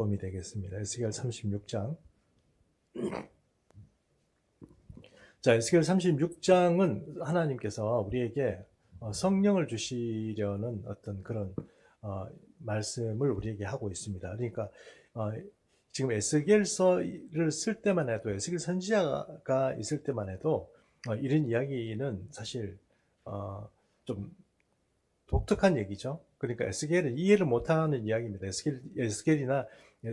도움이 되겠습니다. 에스겔 36장. 자, 에스겔 36장은 하나님께서 우리에게 성령을 주시려는 어떤 그런 말씀을 우리에게 하고 있습니다. 그러니까 지금 에스겔서를 쓸 때만 해도, 에스겔 선지자가 있을 때만 해도 이런 이야기는 사실 좀 독특한 얘기죠. 그러니까 에스겔은 이해를 못하는 이야기입니다. 에스겔이나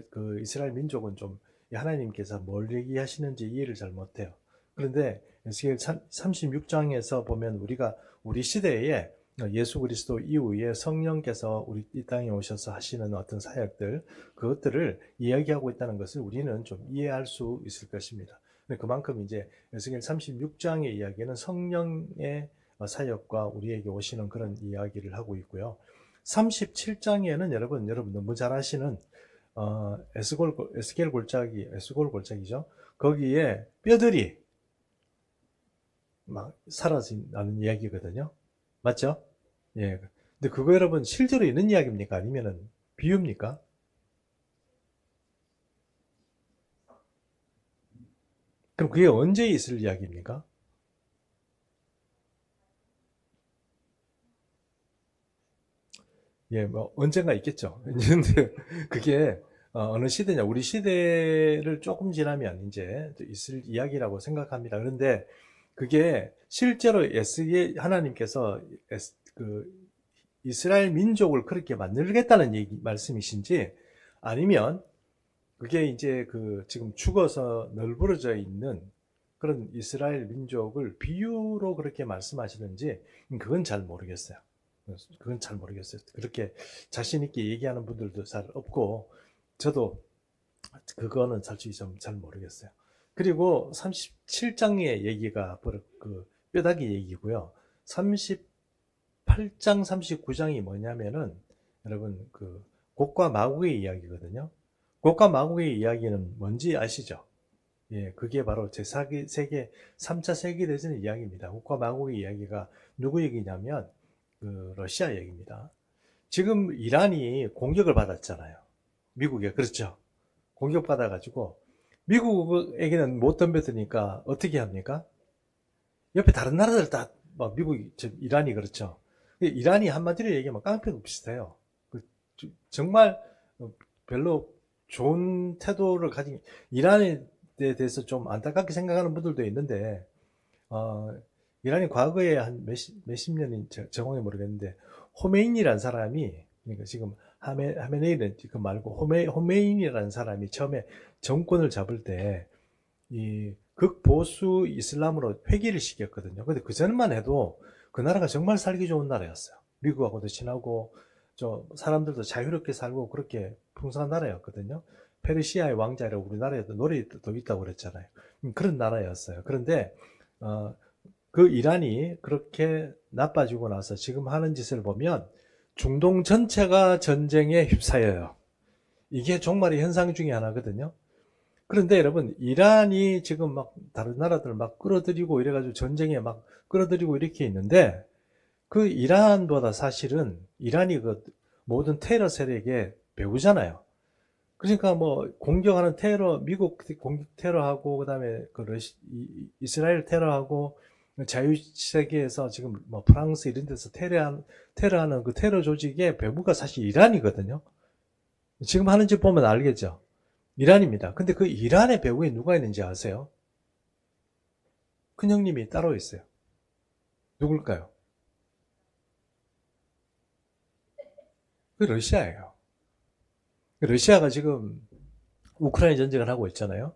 그 이스라엘 민족은 좀 하나님께서 뭘 얘기하시는지 이해를 잘 못해요. 그런데 에스겔 36장에서 보면 우리 시대에 예수 그리스도 이후에 성령께서 우리 이 땅에 오셔서 하시는 어떤 사역들, 그것들을 이야기하고 있다는 것을 우리는 좀 이해할 수 있을 것입니다. 그만큼 이제 에스겔 36장의 이야기는 성령의 사역과 우리에게 오시는 그런 이야기를 하고 있고요. 37장에는 여러분 너무 잘 아시는 에스겔 골짜기죠. 거기에 뼈들이 막 사라진다는 이야기거든요. 맞죠? 예. 근데 그거 여러분 실제로 있는 이야기입니까? 아니면은 비유입니까? 그럼 그게 언제 있을 이야기입니까? 예, 뭐 언젠가 있겠죠. 근데 그게 어느 시대냐? 우리 시대를 조금 지나면 이제 있을 이야기라고 생각합니다. 그런데 그게 실제로 하나님께서 그 이스라엘 민족을 그렇게 만들겠다는 말씀이신지, 아니면 그게 이제 그 지금 죽어서 널브러져 있는 그런 이스라엘 민족을 비유로 그렇게 말씀하시는지, 그건 잘 모르겠어요. 그건 잘 모르겠어요. 그렇게 자신 있게 얘기하는 분들도 잘 없고, 저도 그거는 솔직히 좀 잘 모르겠어요. 그리고 37장의 얘기가 그 뼈다귀 얘기고요. 38장, 39장이 뭐냐면은 여러분 그 곡과 마곡의 이야기거든요. 곡과 마곡의 이야기는 뭔지 아시죠? 예, 그게 바로 제 3차 세계대전의 이야기입니다. 곡과 마곡의 이야기가 누구 얘기냐면 그 러시아 얘기입니다. 지금 이란이 공격을 받았잖아요. 미국에. 그렇죠. 공격받아가지고 미국에게는 못 덤벼드니까 어떻게 합니까? 옆에 다른 나라들 다, 막 미국이, 이란이 그렇죠. 이란이 한마디로 얘기하면 깡패도 비슷해요. 정말 별로 좋은 태도를 가진, 이란에 대해서 좀 안타깝게 생각하는 분들도 있는데, 어, 이란이 과거에 한 몇십 년인 정확히 모르겠는데, 호메인이라는 사람이, 그러니까 지금 하메네이는 그 말고 호메인이라는 사람이 처음에 정권을 잡을 때 이 극보수 이슬람으로 회귀를 시켰거든요. 근데 그 전만 해도 그 나라가 정말 살기 좋은 나라였어요. 미국하고도 친하고 사람들도 자유롭게 살고 그렇게 풍성한 나라였거든요. 페르시아의 왕자라고 우리나라에도 노래도 있다고 그랬잖아요. 그런 나라였어요. 그런데 그 이란이 그렇게 나빠지고 나서 지금 하는 짓을 보면 중동 전체가 전쟁에 휩싸여요. 이게 종말의 현상 중에 하나거든요. 그런데 여러분, 이란이 지금 막 다른 나라들 막 끌어들이고 이래가지고 전쟁에 막 끌어들이고 이렇게 있는데, 그 이란보다 사실은 이란이 그 모든 테러 세력의 배후잖아요. 그러니까 뭐 공격하는 미국 공격 테러하고 그다음에 그 이스라엘 테러하고 자유세계에서 지금 뭐 프랑스 이런 데서 테러하는 그 테러 조직의 배후가 사실 이란이거든요. 지금 하는 짓 보면 알겠죠. 이란입니다. 근데 그 이란의 배후에 누가 있는지 아세요? 큰 형님이 따로 있어요. 누굴까요? 그 러시아예요. 러시아가 지금 우크라이나 전쟁을 하고 있잖아요.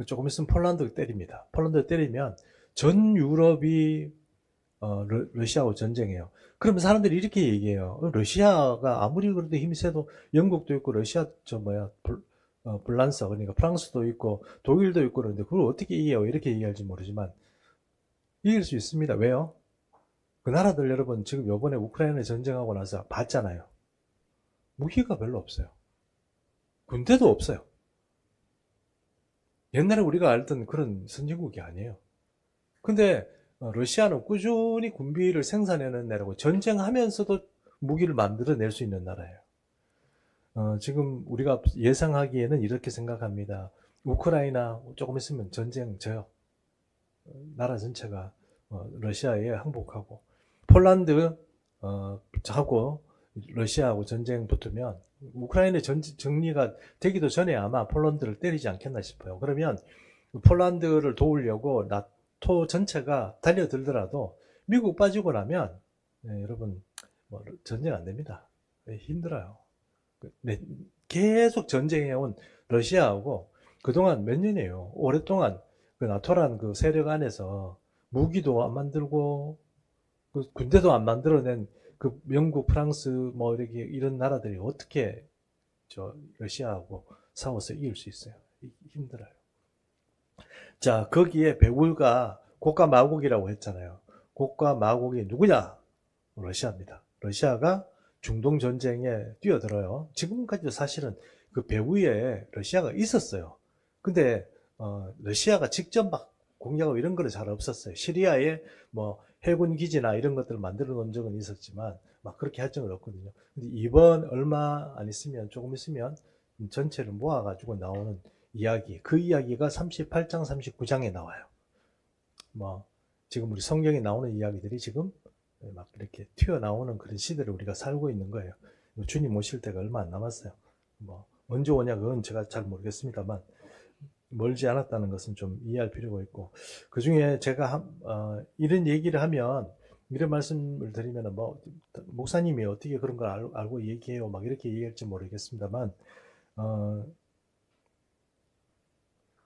조금 있으면 폴란드 때립니다. 폴란드 때리면 전 유럽이 러시아하고 전쟁해요. 그러면 사람들이 이렇게 얘기해요. 러시아가 아무리 그래도 힘이 세도 영국도 있고 러시아 불란서 그러니까 프랑스도 있고 독일도 있고 그런데 그걸 어떻게 이겨요? 이렇게 얘기할지 모르지만 이길 수 있습니다. 왜요? 그 나라들 여러분 지금 요번에 우크라이나 전쟁하고 나서 봤잖아요. 무기가 별로 없어요. 군대도 없어요. 옛날에 우리가 알던 그런 선진국이 아니에요. 근데 러시아는 꾸준히 군비를 생산해낸 나라고 전쟁하면서도 무기를 만들어낼 수 있는 나라예요. 지금 우리가 예상하기에는 이렇게 생각합니다. 우크라이나 조금 있으면 전쟁 져요. 나라 전체가 러시아에 항복하고 폴란드 하고 러시아하고 전쟁 붙으면 우크라이나 정리가 되기도 전에 아마 폴란드를 때리지 않겠나 싶어요. 그러면 폴란드를 도우려고 나토 전체가 달려들더라도 미국 빠지고 나면 여러분 전쟁 안 됩니다. 힘들어요. 계속 전쟁해온 러시아하고 그동안 몇 년이에요. 오랫동안 그 나토란 그 세력 안에서 무기도 안 만들고 그 군대도 안 만들어낸 그 영국, 프랑스 뭐 이렇게 이런 나라들이 어떻게 저 러시아하고 싸워서 이길 수 있어요? 힘들어요. 자, 거기에 배후가 고가 마국이라고 했잖아요. 고가 마국이 누구냐? 러시아입니다. 러시아가 중동 전쟁에 뛰어들어요. 지금까지도 사실은 그 배후에 러시아가 있었어요. 근데 러시아가 직접 막 공격하고 이런 거는 잘 없었어요. 시리아에 뭐 해군 기지나 이런 것들을 만들어 놓은 적은 있었지만 막 그렇게 할 적은 없거든요. 근데 이번 얼마 안 있으면 조금 있으면 전체를 모아가지고 나오는 이야기, 그 이야기가 38장, 39장에 나와요. 뭐 지금 우리 성경에 나오는 이야기들이 지금 막 이렇게 튀어나오는 그런 시대를 우리가 살고 있는 거예요. 주님 오실 때가 얼마 안 남았어요. 뭐 언제 오냐 그건 제가 잘 모르겠습니다만 멀지 않았다는 것은 좀 이해할 필요가 있고, 그 중에 제가 이런 얘기를 하면 이런 말씀을 드리면 뭐 목사님이 어떻게 그런 걸 알고 얘기해요 막 이렇게 얘기할지 모르겠습니다만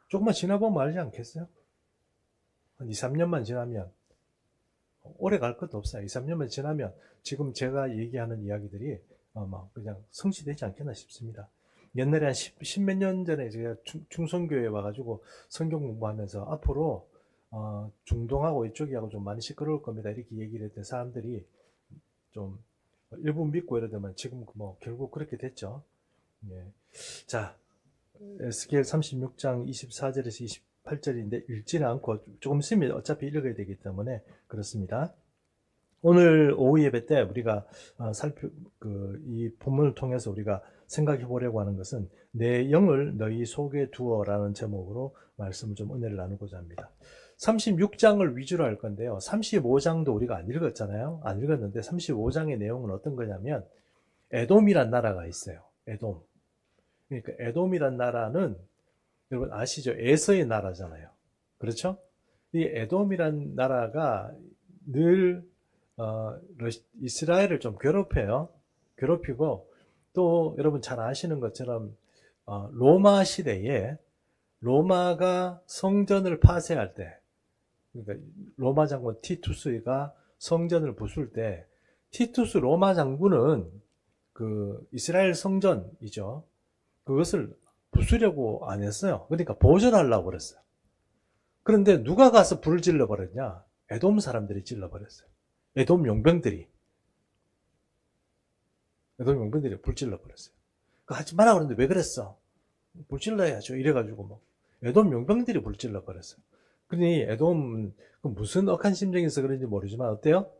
조금만 지나보면 알지 않겠어요? 한 2, 3년만 지나면 오래 갈 것도 없어요. 2, 3년만 지나면 지금 제가 얘기하는 이야기들이 막 그냥 성취되지 않겠나 싶습니다. 옛날에 한 10 몇 년 전에 제가 충성교회에 와가지고 성경 공부하면서 앞으로 중동하고 이쪽하고 좀 많이 시끄러울 겁니다. 이렇게 얘기를 했던 사람들이 좀 일부 믿고 이러더만 지금 뭐 결국 그렇게 됐죠. 예. 자, 에스겔 36장 24절에서 28절인데 읽지는 않고 조금 있으면 어차피 읽어야 되기 때문에 그렇습니다. 오늘 오후 예배 때 우리가 이 본문을 통해서 우리가 생각해 보려고 하는 것은 내 영을 너희 속에 두어라는 제목으로 말씀을 좀 은혜를 나누고자 합니다. 36장을 위주로 할 건데요. 35장도 우리가 안 읽었잖아요. 안 읽었는데 35장의 내용은 어떤 거냐면 에돔이란 나라가 있어요. 에돔. 그러니까 에돔이란 나라는 여러분 아시죠? 에서의 나라잖아요. 그렇죠? 이 에돔이란 나라가 늘 이스라엘을 좀 괴롭혀요. 괴롭히고 또 여러분 잘 아시는 것처럼 로마 시대에 로마가 성전을 파쇄할 때, 그러니까 로마 장군 티투스가 성전을 부술 때 티투스 로마 장군은 그 이스라엘 성전이죠. 그것을 부수려고 안 했어요. 그러니까 보존하려고 그랬어요. 그런데 누가 가서 불을 질러버렸냐? 에돔 사람들이 질러버렸어요. 에돔 용병들이 불 질러버렸어요. 하지 마라 그러는데 왜 그랬어? 불 질러야죠. 이래가지고 뭐 에돔 용병들이 불 질러버렸어요. 그러니 에돔 무슨 억한 심정이 있어 그런지 모르지만 어때요?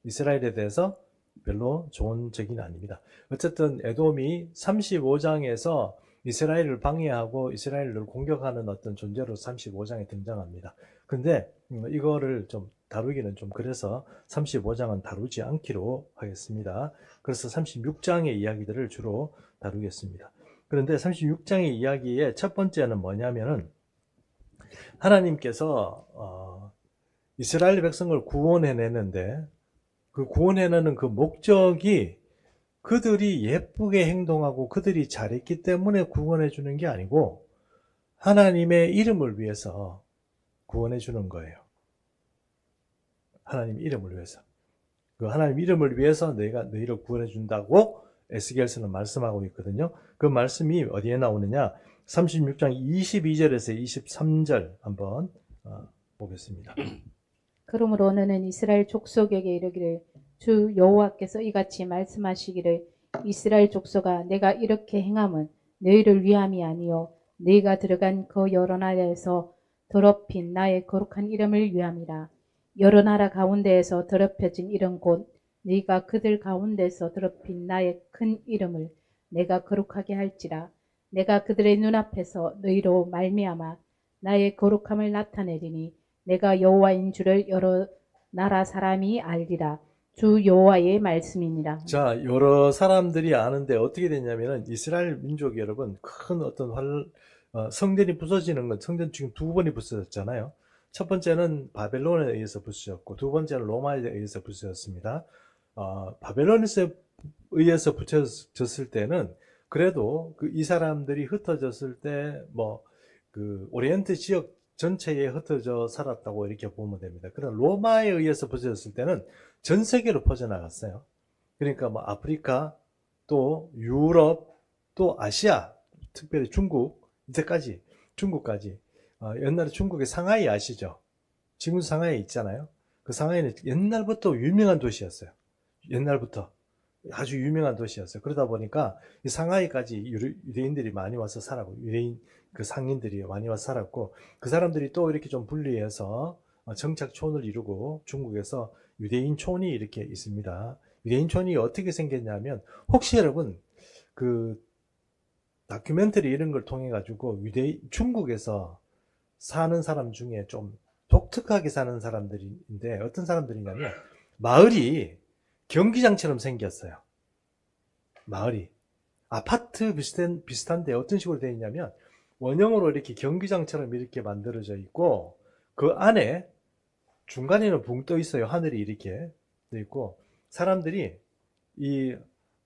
이스라엘에 대해서 별로 좋은 적이 아닙니다. 어쨌든 에돔이 35장에서 이스라엘을 방해하고 이스라엘을 공격하는 어떤 존재로 35장에 등장합니다. 근데 이거를 좀 다루기는 좀 그래서 35장은 다루지 않기로 하겠습니다. 그래서 36장의 이야기들을 주로 다루겠습니다. 그런데 36장의 이야기의 첫 번째는 뭐냐면은 하나님께서 이스라엘 백성을 구원해내는데 그 구원해내는 그 목적이 그들이 예쁘게 행동하고 그들이 잘했기 때문에 구원해 주는 게 아니고 하나님의 이름을 위해서 구원해 주는 거예요. 하나님 이름을 위해서. 그 하나님 이름을 위해서 내가 너희를 구원해 준다고 에스겔서는 말씀하고 있거든요. 그 말씀이 어디에 나오느냐? 36장 22절에서 23절 한번 보겠습니다. 그러므로 너는 이스라엘 족속에게 이르기를 주 여호와께서 이같이 말씀하시기를 이스라엘 족속아 내가 이렇게 행함은 너희를 위함이 아니요 너희가 들어간 그 여러 나라에서 더럽힌 나의 거룩한 이름을 위함이라. 여러 나라 가운데에서 더럽혀진 이름 곧 너희가 그들 가운데서 더럽힌 나의 큰 이름을 내가 거룩하게 할지라. 내가 그들의 눈앞에서 너희로 말미암아 나의 거룩함을 나타내리니 내가 여호와인 줄을 여러 나라 사람이 알리라. 주 여호와의 말씀이니라. 자, 여러 사람들이 아는데 어떻게 됐냐면은 이스라엘 민족이 여러분 큰 어떤 성전이 부서지는 건 성전 지금 두 번이 부서졌잖아요. 첫 번째는 바벨론에 의해서 부서졌고 두 번째는 로마에 의해서 부서졌습니다. 바벨론에 의해서 부서졌을 때는 그래도 이 사람들이 흩어졌을 때 뭐 그 오리엔트 지역 전체에 흩어져 살았다고 이렇게 보면 됩니다. 그러나 로마에 의해서 부서졌을 때는 전 세계로 퍼져나갔어요. 그러니까 뭐 아프리카, 또 유럽, 또 아시아, 특별히 중국, 이때까지, 중국까지. 옛날에 중국의 상하이 아시죠? 지금 상하이에 있잖아요. 그 상하이는 옛날부터 유명한 도시였어요. 옛날부터. 아주 유명한 도시였어요. 그러다 보니까 이 상하이까지 유대인들이 많이 와서 살았고, 유대인 그 상인들이 많이 와서 살았고, 그 사람들이 또 이렇게 좀 분리해서 정착촌을 이루고 중국에서 유대인촌이 이렇게 있습니다. 유대인촌이 어떻게 생겼냐면, 혹시 여러분, 그 다큐멘터리 이런 걸 통해 가지고 중국에서 사는 사람 중에 좀 독특하게 사는 사람들인데 어떤 사람들이냐면 마을이 경기장처럼 생겼어요. 마을이 아파트 비슷한데 어떤 식으로 되어 있냐면 원형으로 이렇게 경기장처럼 이렇게 만들어져 있고 그 안에 중간에는 붕 떠 있어요. 하늘이 이렇게 떠 있고 사람들이 이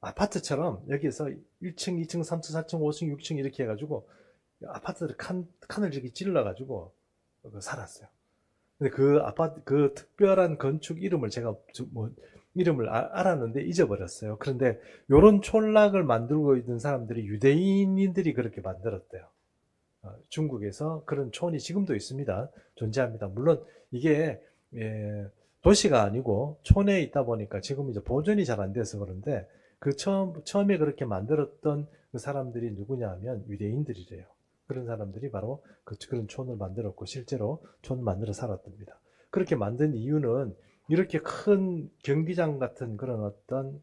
아파트처럼 여기에서 1층, 2층, 3층, 4층, 5층, 6층 이렇게 해가지고 아파트를 칸을 이렇게 찔러가지고 살았어요. 근데 그 아파트 그 특별한 건축 이름을 제가 뭐 이름을 알았는데 잊어버렸어요. 그런데 요런 촌락을 만들고 있는 사람들이 유대인들이 그렇게 만들었대요. 중국에서 그런 촌이 지금도 있습니다. 존재합니다. 물론 이게 도시가 아니고 촌에 있다 보니까 지금 이제 보존이 잘 안 돼서 그런데 그 처음에 그렇게 만들었던 그 사람들이 누구냐 하면 유대인들이래요. 그런 사람들이 바로 그런 촌을 만들었고 실제로 촌을 만들어 살았답니다. 그렇게 만든 이유는 이렇게 큰 경기장 같은 그런 어떤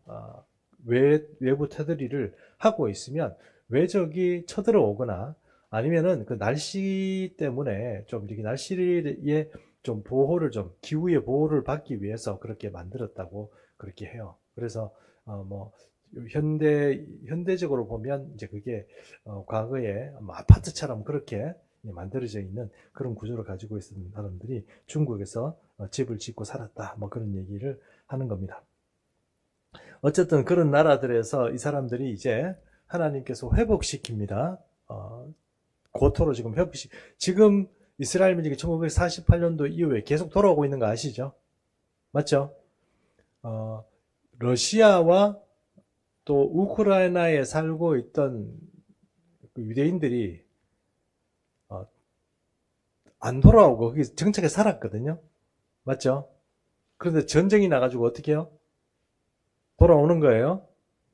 외부 테두리를 하고 있으면 외적이 쳐들어오거나 아니면은 그 날씨 때문에 좀 이렇게 날씨에 좀 기후의 보호를 받기 위해서 그렇게 만들었다고 그렇게 해요. 그래서 뭐 현대적으로 보면 이제 그게 과거에 아파트처럼 그렇게 만들어져 있는 그런 구조를 가지고 있었던 사람들이 중국에서 집을 짓고 살았다. 뭐 그런 얘기를 하는 겁니다. 어쨌든 그런 나라들에서 이 사람들이 이제 하나님께서 회복시킵니다. 고토로 지금 지금 이스라엘 민족이 1948년도 이후에 계속 돌아오고 있는 거 아시죠? 맞죠? 러시아와 또 우크라이나에 살고 있던 유대인들이 안 돌아오고 거기 정착해 살았거든요. 맞죠? 그런데 전쟁이 나가지고 어떻게 해요? 돌아오는 거예요.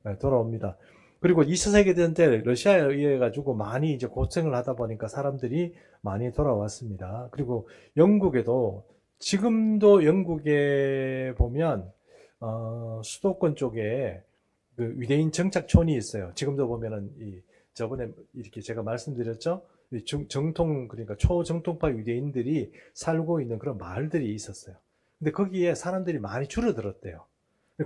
네, 돌아옵니다. 그리고 2차 세계대전 때 러시아에 의해 가지고 많이 이제 고생을 하다 보니까 사람들이 많이 돌아왔습니다. 그리고 영국에도 지금도 영국에 보면 수도권 쪽에 그 유대인 정착촌이 있어요. 지금도 보면은 저번에 이렇게 제가 말씀드렸죠. 그러니까 초정통파 유대인들이 살고 있는 그런 마을들이 있었어요. 근데 거기에 사람들이 많이 줄어들었대요.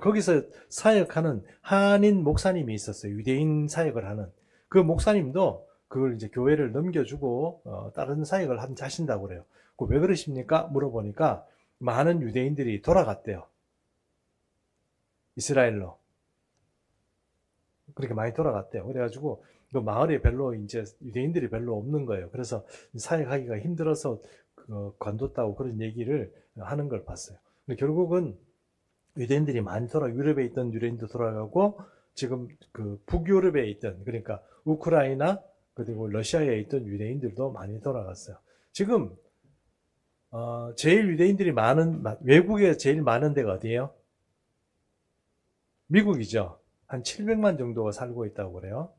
거기서 사역하는 한인 목사님이 있었어요. 유대인 사역을 하는. 그 목사님도 그걸 이제 교회를 넘겨주고 다른 사역을 하신다고 그래요. 왜 그러십니까? 물어보니까 많은 유대인들이 돌아갔대요. 이스라엘로. 그렇게 많이 돌아갔대요. 그래가지고 그 마을에 별로 이제 유대인들이 별로 없는 거예요. 그래서 사역하기가 힘들어서 관뒀다고 그런 얘기를 하는 걸 봤어요. 근데 결국은 유대인들이 많이 유럽에 있던 유대인도 돌아가고 지금 그 북유럽에 있던 그러니까 우크라이나 그리고 러시아에 있던 유대인들도 많이 돌아갔어요. 지금 제일 유대인들이 외국에 제일 많은 데가 어디예요? 미국이죠. 한 700만 정도가 살고 있다고 그래요.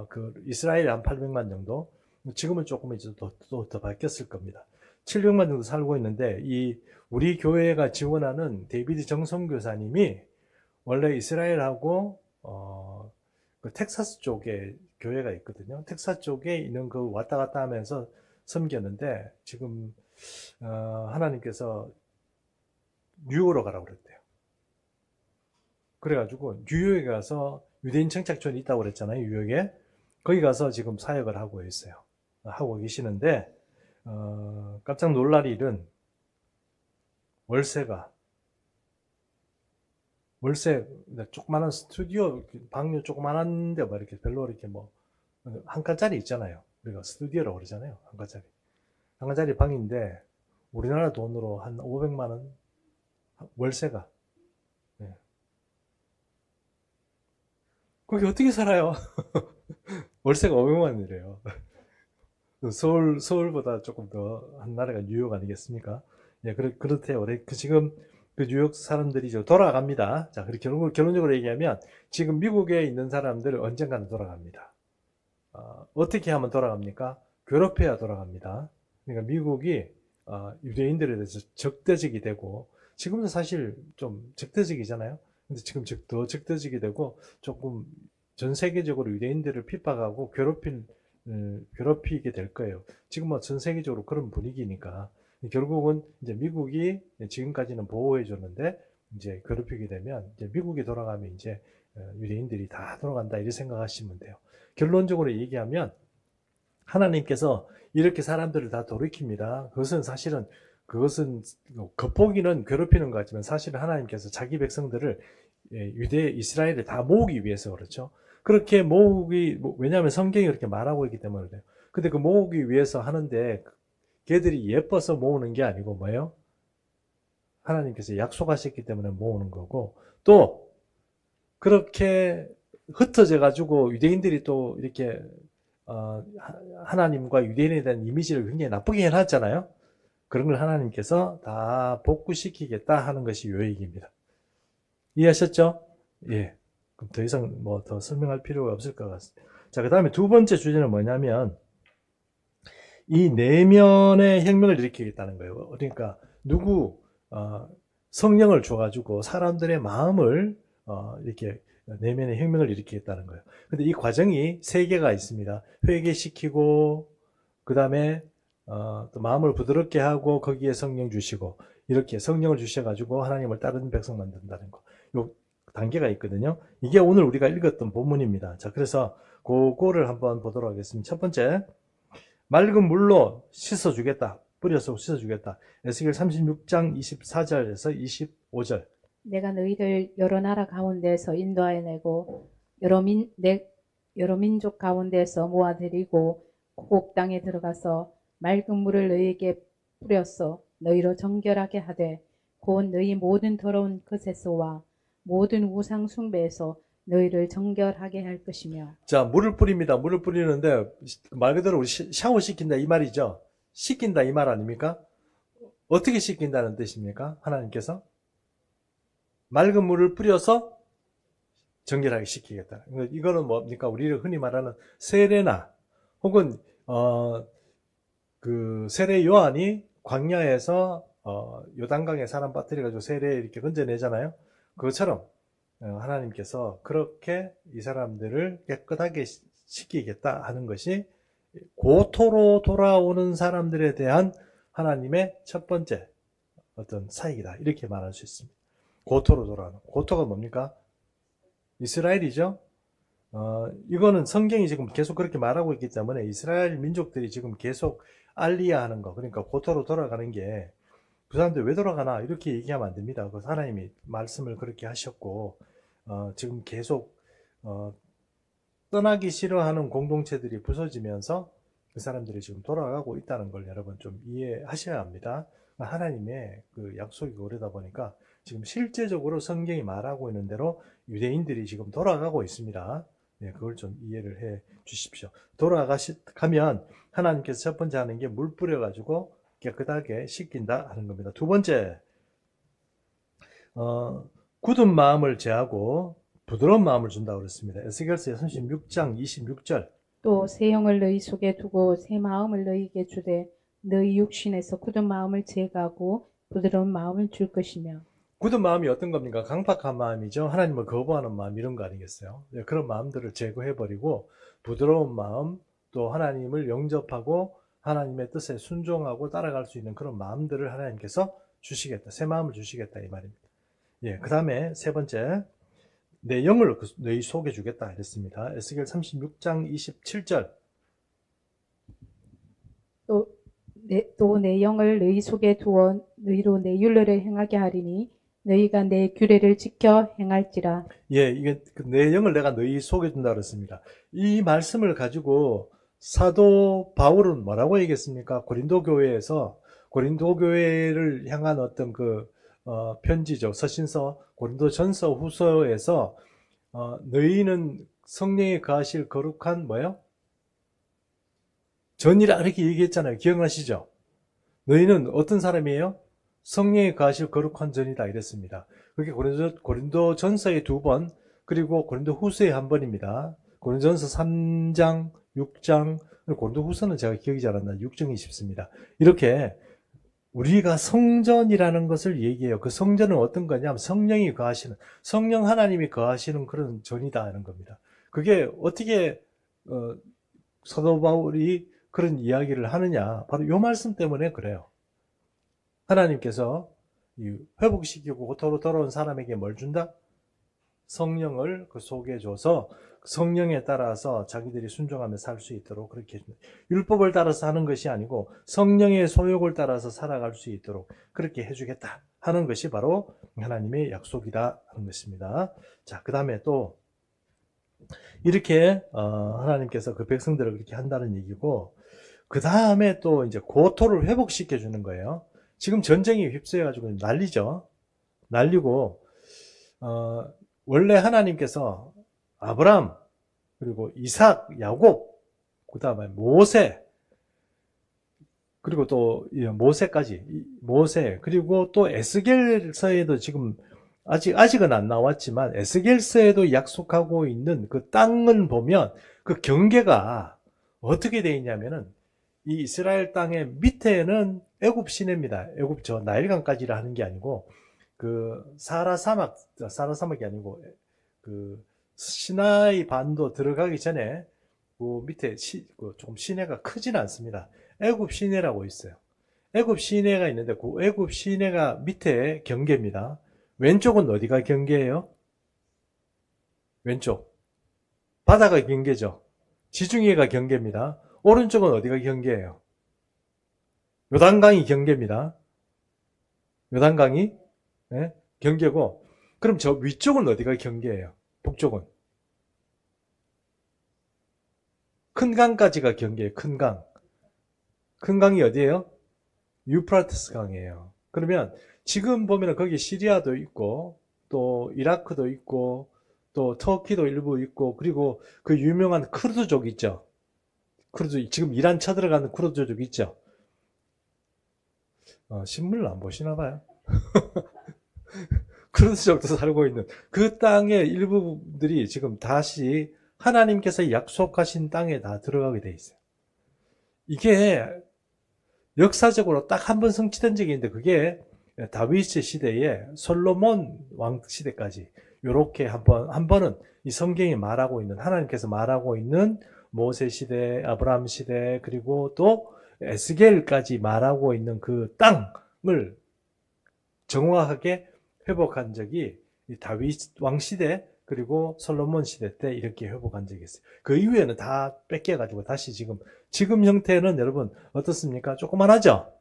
그 이스라엘이 한 800만 정도. 지금은 조금 이제 더 바뀌었을 겁니다. 700만 정도 살고 있는데 우리 교회가 지원하는 데이비드 정성 교사님이 원래 이스라엘하고 그 텍사스 쪽에 교회가 있거든요. 텍사스 쪽에 있는 그 왔다 갔다 하면서 섬겼는데 지금 하나님께서 뉴욕으로 가라고 그랬대요. 그래가지고 뉴욕에 가서 유대인 청착촌이 있다고 그랬잖아요. 뉴욕에. 거기 가서 지금 사역을 하고 있어요. 하고 계시는데 깜짝 놀랄 일은 월세 조그마한 스튜디오 방요 조그만한데 뭐 이렇게 별로 이렇게 뭐 한 칸짜리 있잖아요. 우리가 스튜디오라고 그러잖아요. 한 칸짜리 방인데 우리나라 돈으로 한 500만 원 월세가. 네. 거기 어떻게 살아요? 월세가 500만 원이래요. 서울보다 조금 더 한 나라가 뉴욕 아니겠습니까? 예, 그렇대요. 지금 그 뉴욕 사람들이 이제 돌아갑니다. 자, 그렇게 결론적으로 얘기하면 지금 미국에 있는 사람들 언젠가는 돌아갑니다. 어떻게 하면 돌아갑니까? 괴롭혀야 돌아갑니다. 그러니까 미국이 유대인들에 대해서 적대적이 되고 지금도 사실 좀 적대적이잖아요. 근데 지금 더 적대적이 되고 조금 전 세계적으로 유대인들을 핍박하고 괴롭히게 될 거예요. 지금 뭐 전 세계적으로 그런 분위기니까 결국은 이제 미국이 지금까지는 보호해 줬는데 이제 괴롭히게 되면 이제 미국이 돌아가면 이제 유대인들이 다 돌아간다 이렇게 생각하시면 돼요. 결론적으로 얘기하면 하나님께서 이렇게 사람들을 다 돌이킵니다. 그것은 겉보기는 괴롭히는 것 같지만 사실은 하나님께서 자기 백성들을 유대 이스라엘을 다 모으기 위해서 그렇죠. 그렇게 왜냐하면 성경이 그렇게 말하고 있기 때문에 그래요. 근데 그 모으기 위해서 하는데 걔들이 예뻐서 모으는 게 아니고 뭐예요? 하나님께서 약속하셨기 때문에 모으는 거고 또 그렇게 흩어져 가지고 유대인들이 또 이렇게 하나님과 유대인에 대한 이미지를 굉장히 나쁘게 해놨잖아요. 그런 걸 하나님께서 다 복구시키겠다 하는 것이 요 얘기입니다. 이해하셨죠? 예. 그럼 더 이상 뭐 더 설명할 필요가 없을 것 같습니다. 자, 그 다음에 두 번째 주제는 뭐냐면 이 내면의 혁명을 일으키겠다는 거예요. 그러니까 성령을 줘가지고 사람들의 마음을 이렇게 내면의 혁명을 일으키겠다는 거예요. 근데 이 과정이 세 개가 있습니다. 회개시키고 그 다음에 또 마음을 부드럽게 하고 거기에 성령 주시고 이렇게 성령을 주셔가지고 하나님을 따르는 백성 만든다는 거. 요 단계가 있거든요. 이게 오늘 우리가 읽었던 본문입니다. 자, 그래서 그거를 한번 보도록 하겠습니다. 첫 번째, 맑은 물로 씻어주겠다. 뿌려서 씻어주겠다. 에스겔 36장 24절에서 25절. 내가 너희를 여러 나라 가운데서 인도하여 내고 여러 민족 가운데서 모아들이고 고국 땅에 들어가서 맑은 물을 너희에게 뿌렸어 너희로 정결하게 하되 곧 너희 모든 더러운 것에서와 모든 우상 숭배에서 너희를 정결하게 할 것이며. 자, 물을 뿌립니다. 물을 뿌리는데 말 그대로 우리 샤워 시킨다 이 말이죠. 씻긴다 이 말 아닙니까? 어떻게 씻긴다는 뜻입니까? 하나님께서 맑은 물을 뿌려서 정결하게 시키겠다. 이거는 뭡니까? 우리가 흔히 말하는 세례나 혹은 그 세례 요한이 광야에서 요단강에 사람 빠뜨려가지고 세례 이렇게 건져내잖아요. 그것처럼 하나님께서 그렇게 이 사람들을 깨끗하게 시키겠다 하는 것이 고토로 돌아오는 사람들에 대한 하나님의 첫 번째 어떤 사역이다. 이렇게 말할 수 있습니다. 고토로 돌아오는. 고토가 뭡니까? 이스라엘이죠. 이거는 성경이 지금 계속 그렇게 말하고 있기 때문에 이스라엘 민족들이 지금 계속 알리야 하는 거. 그러니까 고토로 돌아가는 게 그 사람들 왜 돌아가나 이렇게 얘기하면 안 됩니다. 그 하나님이 말씀을 그렇게 하셨고 지금 계속 떠나기 싫어하는 공동체들이 부서지면서 그 사람들이 지금 돌아가고 있다는 걸 여러분 좀 이해하셔야 합니다. 하나님의 그 약속이 그러다 보니까 지금 실제적으로 성경이 말하고 있는 대로 유대인들이 지금 돌아가고 있습니다. 네, 그걸 좀 이해를 해 주십시오. 돌아가면 하나님께서 첫 번째 하는 게 물 뿌려가지고 깨끗하게 씻긴다 하는 겁니다. 두 번째, 굳은 마음을 제하고 부드러운 마음을 준다고 그랬습니다. 에스겔서 36장 26절. 또 새 영을 너희 속에 두고 새 마음을 너희에게 주되 너희 육신에서 굳은 마음을 제거하고 부드러운 마음을 줄 것이며. 굳은 마음이 어떤 겁니까? 강팍한 마음이죠. 하나님을 거부하는 마음 이런 거 아니겠어요? 네, 그런 마음들을 제거해버리고 부드러운 마음, 또 하나님을 영접하고 하나님의 뜻에 순종하고 따라갈 수 있는 그런 마음들을 하나님께서 주시겠다. 새 마음을 주시겠다 이 말입니다. 예, 그 다음에 세 번째, 내 영을 너희 속에 주겠다 이랬습니다. 에스겔 36장 27절. 또 내 영을 너희 속에 두어 너희로 내 율례를 행하게 하리니 너희가 내 규례를 지켜 행할지라. 예, 이게 내 영을 내가 너희 속에 둔다 그랬습니다. 이 말씀을 가지고 사도 바울은 뭐라고 얘기했습니까? 고린도 교회에서 고린도 교회를 향한 어떤 편지죠. 서신서, 고린도 전서 후서에서 너희는 성령에 거하실 거룩한 뭐요? 전이라 이렇게 얘기했잖아요. 기억나시죠? 너희는 어떤 사람이에요? 성령에 거하실 거룩한 전이다 이랬습니다. 그게 고린도 전서에 2번, 그리고 고린도 후서에 1번입니다. 고린도 전서 3장, 6장, 고린도 후서는 제가 기억이 잘 안 나요. 6장이 쉽습니다. 이렇게 우리가 성전이라는 것을 얘기해요. 그 성전은 어떤 거냐면 성령이 거하시는, 성령 하나님이 거하시는 그런 전이다 하는 겁니다. 그게 어떻게 사도 바울이 그런 이야기를 하느냐? 바로 이 말씀 때문에 그래요. 하나님께서 회복시키고 고토로 돌아온 사람에게 뭘 준다? 성령을 그 속에 줘서 성령에 따라서 자기들이 순종하며 살 수 있도록 그렇게 해줍니다. 율법을 따라서 하는 것이 아니고 성령의 소욕을 따라서 살아갈 수 있도록 그렇게 해주겠다 하는 것이 바로 하나님의 약속이다 하는 것입니다. 자, 그 다음에 또 이렇게 하나님께서 그 백성들을 그렇게 한다는 얘기고, 그 다음에 또 이제 고토를 회복시켜 주는 거예요. 지금 전쟁이 휩싸여가지고 난리죠. 난리고 원래 하나님께서 아브람, 그리고 이삭, 야곱, 그 다음에 모세, 그리고 또 모세, 그리고 또 에스겔서에도 지금 아직은 안 나왔지만 에스겔서에도 약속하고 있는 그 땅을 보면 그 경계가 어떻게 되어 있냐면은 이 이스라엘 땅의 밑에는 애굽 시내입니다. 애굽 저 나일강까지라 하는 게 아니고 그 사하라 사막이 아니고 그 시나이 반도 들어가기 전에 그 밑에 조금 시내가 크지는 않습니다. 애굽 시내라고 있어요. 애굽 시내가 있는데 그 애굽 시내가 밑에 경계입니다. 왼쪽은 어디가 경계예요? 왼쪽. 바다가 경계죠. 지중해가 경계입니다. 오른쪽은 어디가 경계예요? 요단강이 경계입니다. 요단강이 네? 경계고, 그럼 저 위쪽은 어디가 경계예요? 북쪽은. 큰 강까지가 경계예요. 큰 강. 큰 강이 어디예요? 유프라테스 강이에요. 그러면 지금 보면 거기 시리아도 있고 또 이라크도 있고 또 터키도 일부 있고, 그리고 그 유명한 쿠르드족 있죠. 쿠르드, 지금 이란 쳐들어가는 쿠르드족 있죠. 신문을 안 보시나 봐요. 쿠르드족도 살고 있는 그 땅의 일부분들이 지금 다시 하나님께서 약속하신 땅에 다 들어가게 돼 있어요. 이게 역사적으로 딱 한 번 성취된 적이 있는데, 그게 다윗 시대에 솔로몬 왕 시대까지 요렇게 한 번은 이 성경이 말하고 있는, 하나님께서 말하고 있는 모세 시대, 아브라함 시대, 그리고 또 에스겔까지 말하고 있는 그 땅을 정확하게 회복한 적이 이 다윗 왕 시대 그리고 솔로몬 시대 때 이렇게 회복한 적이 있어요. 그 이후에는 다 뺏겨가지고 다시 지금 형태는 여러분 어떻습니까? 조그만하죠?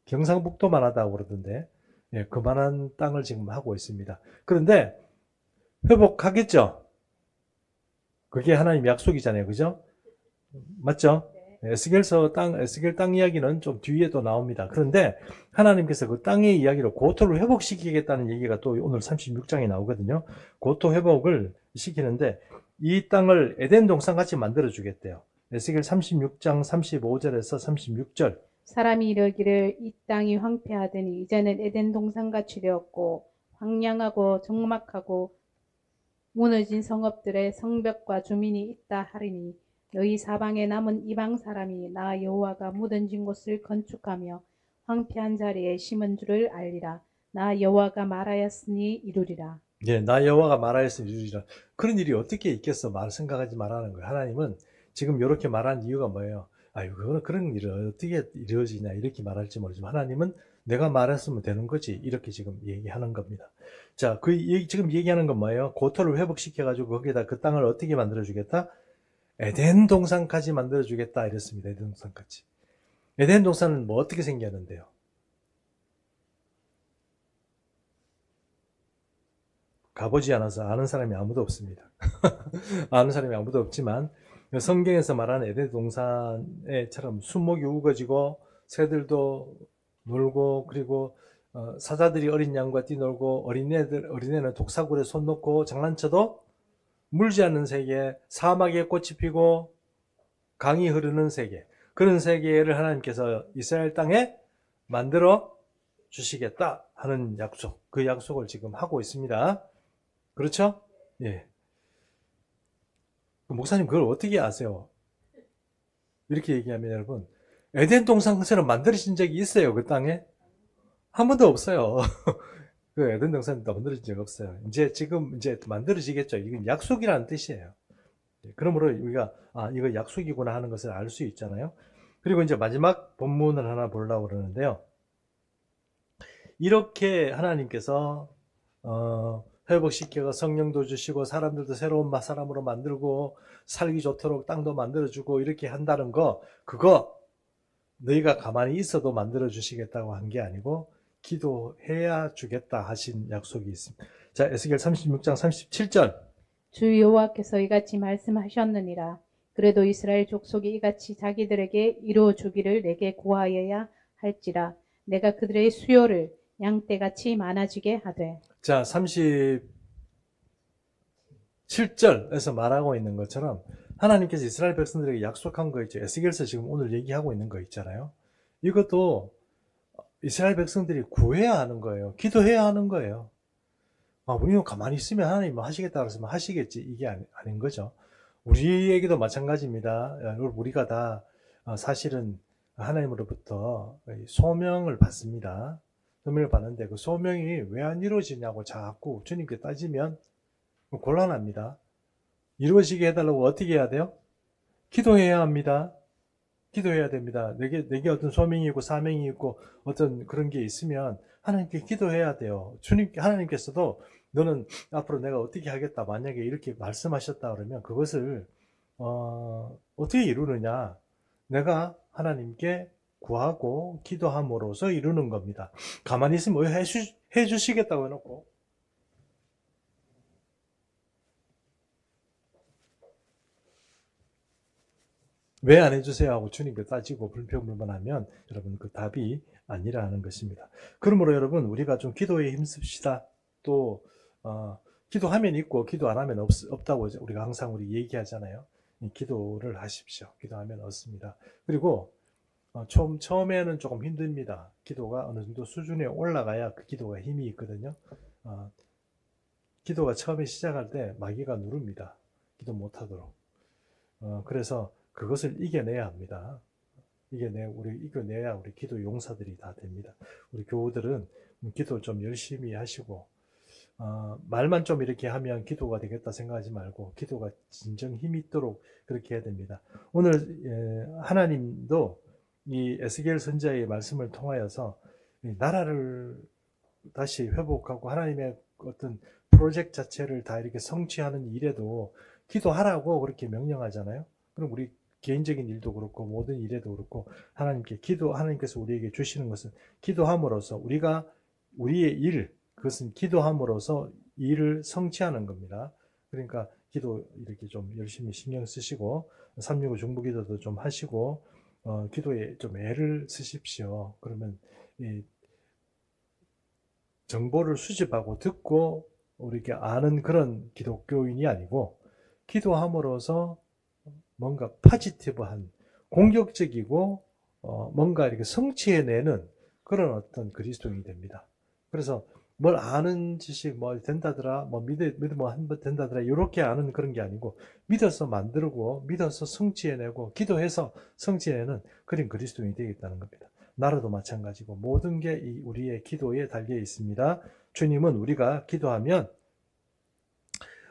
경상북도만 하다고 그러던데, 예, 그만한 땅을 지금 하고 있습니다. 그런데 회복하겠죠? 그게 하나님 약속이잖아요. 그죠? 맞죠? 에스겔 땅 이야기는 좀 뒤에 또 나옵니다. 그런데 하나님께서 그 땅의 이야기로 고토를 회복시키겠다는 얘기가 또 오늘 36장에 나오거든요. 고토 회복을 시키는데 이 땅을 에덴 동산 같이 만들어 주겠대요. 에스겔 36장 35절에서 36절. 사람이 이르기를 이 땅이 황폐하더니 이제는 에덴 동산같이 되었고 황량하고 적막하고 무너진 성읍들의 성벽과 주민이 있다 하리니 너희 사방에 남은 이방 사람이 나 여호와가 묻어진 곳을 건축하며 황폐한 자리에 심은 줄을 알리라. 나 여호와가 말하였으니 이루리라. 예, 나 여호와가 말하였으니 이루리라. 그런 일이 어떻게 있겠어? 말 생각하지 말라는 거예요. 하나님은 지금 이렇게 말한 이유가 뭐예요? 아유, 그런 일은 어떻게 이루어지냐 이렇게 말할지 모르지만 하나님은 내가 말했으면 되는 거지 이렇게 지금 얘기하는 겁니다. 자, 지금 얘기하는 건 뭐예요? 고토를 회복시켜가지고 거기에다 그 땅을 어떻게 만들어주겠다? 에덴 동산까지 만들어주겠다 이랬습니다. 에덴 동산까지. 에덴 동산은 뭐 어떻게 생겼는데요? 가보지 않아서 아는 사람이 아무도 없습니다. 아는 사람이 아무도 없지만 성경에서 말하는 에덴 동산에처럼 수목이 우거지고 새들도 놀고 그리고 사자들이 어린 양과 뛰놀고 어린애는 독사굴에 손 놓고 장난쳐도 물지 않는 세계, 사막에 꽃이 피고 강이 흐르는 세계, 그런 세계를 하나님께서 이스라엘 땅에 만들어 주시겠다 하는 약속, 그 약속을 지금 하고 있습니다. 그렇죠? 예. 목사님 그걸 어떻게 아세요? 이렇게 얘기하면 여러분, 에덴 동산처럼 만들어진 적이 있어요, 그 땅에? 한 번도 없어요. 그 에덴 동산도 만들어진 적 없어요. 지금 만들어지겠죠. 이건 약속이라는 뜻이에요. 그러므로 우리가 이거 약속이구나 하는 것을 알 수 있잖아요. 그리고 이제 마지막 본문을 하나 보려고 그러는데요. 이렇게 하나님께서 회복시켜서 성령도 주시고 사람들도 새로운 사람으로 만들고 살기 좋도록 땅도 만들어주고 이렇게 한다는 그거 너희가 가만히 있어도 만들어 주시겠다고 한 게 아니고 기도해야 주겠다 하신 약속이 있습니다. 자, 에스겔 36장 37절. 주 여호와께서 이같이 말씀하셨느니라. 그래도 이스라엘 족속이 이같이 자기들에게 이루어 주기를 내게 구하여야 할지라. 내가 그들의 수요를 양떼같이 많아지게 하되. 자, 37절에서 말하고 있는 것처럼 하나님께서 이스라엘 백성들에게 약속한 거 있죠. 에스겔서 지금 오늘 얘기하고 있는 거 있잖아요. 이것도 이스라엘 백성들이 구해야 하는 거예요. 기도해야 하는 거예요. 우리는 가만히 있으면 하나님 하시겠다 그랬으면 하시겠지. 이게 아닌 거죠. 우리에게도 마찬가지입니다. 우리가 다 사실은 하나님으로부터 소명을 받습니다. 소명을 받는데 그 소명이 왜 안 이루어지냐고 자꾸 주님께 따지면 곤란합니다. 이루어지게 해달라고 어떻게 해야 돼요? 기도해야 합니다. 기도해야 됩니다. 내게 어떤 소명이 있고 사명이 있고 어떤 그런 게 있으면 하나님께 기도해야 돼요. 하나님께서도 너는 앞으로 내가 어떻게 하겠다. 만약에 이렇게 말씀하셨다 그러면 그것을 어떻게 이루느냐? 내가 하나님께 구하고 기도함으로써 이루는 겁니다. 가만히 있으면 해주시겠다고 해놓고 왜 안 해주세요 하고 주님께 따지고 불평불만하면 여러분 그 답이 아니라는 것입니다. 그러므로 여러분 우리가 좀 기도에 힘씁시다. 또 기도하면 있고 기도 안 하면 없다고 우리가 항상 얘기하잖아요. 기도를 하십시오. 기도하면 얻습니다. 그리고 처음에는 조금 힘듭니다. 기도가 어느 정도 수준에 올라가야 그 기도가 힘이 있거든요. 기도가 처음에 시작할 때 마귀가 누릅니다. 기도 못하도록. 그래서 그것을 이겨내야 합니다. 이겨내야 우리 기도 용사들이 다 됩니다. 우리 교우들은 기도 좀 열심히 하시고, 말만 좀 이렇게 하면 기도가 되겠다 생각하지 말고, 기도가 진정 힘이 있도록 그렇게 해야 됩니다. 오늘, 하나님도 이 에스겔 선지자의 말씀을 통하여서 나라를 다시 회복하고 하나님의 어떤 프로젝트 자체를 다 이렇게 성취하는 일에도 기도하라고 그렇게 명령하잖아요. 그럼 우리 개인적인 일도 그렇고 모든 일에도 그렇고 하나님께서 우리에게 주시는 것은 기도함으로써 우리의 일, 그것은 기도함으로써 일을 성취하는 겁니다. 그러니까 기도 이렇게 좀 열심히 신경 쓰시고 365 중보기도도 좀 하시고 기도에 좀 애를 쓰십시오. 그러면 이 정보를 수집하고 듣고 우리에게 아는 그런 기독교인이 아니고 기도함으로써 뭔가 파지티브한 공격적이고 뭔가 이렇게 성취해내는 그런 어떤 그리스도인이 됩니다. 그래서 뭘 아는 지식 뭐 된다더라 믿으면 한번 된다더라 이렇게 아는 그런 게 아니고 믿어서 만들고 믿어서 성취해내고 기도해서 성취해내는 그런 그리스도인이 되겠다는 겁니다. 나라도 마찬가지고 모든 게 우리의 기도에 달려 있습니다. 주님은 우리가 기도하면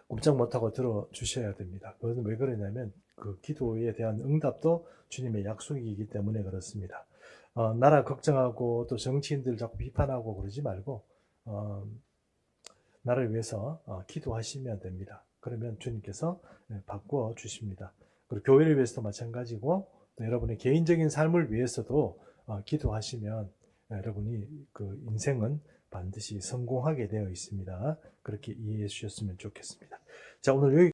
꼼짝 못하고 들어주셔야 됩니다. 그것은 왜 그러냐면 그 기도에 대한 응답도 주님의 약속이기 때문에 그렇습니다. 나라 걱정하고 또 정치인들 자꾸 비판하고 그러지 말고 나를 위해서 기도하시면 됩니다. 그러면 주님께서 바꾸어 주십니다. 그리고 교회를 위해서도 마찬가지고 또 여러분의 개인적인 삶을 위해서도 기도하시면 여러분이 그 인생은 반드시 성공하게 되어 있습니다. 그렇게 이해해 주셨으면 좋겠습니다. 자, 오늘 여기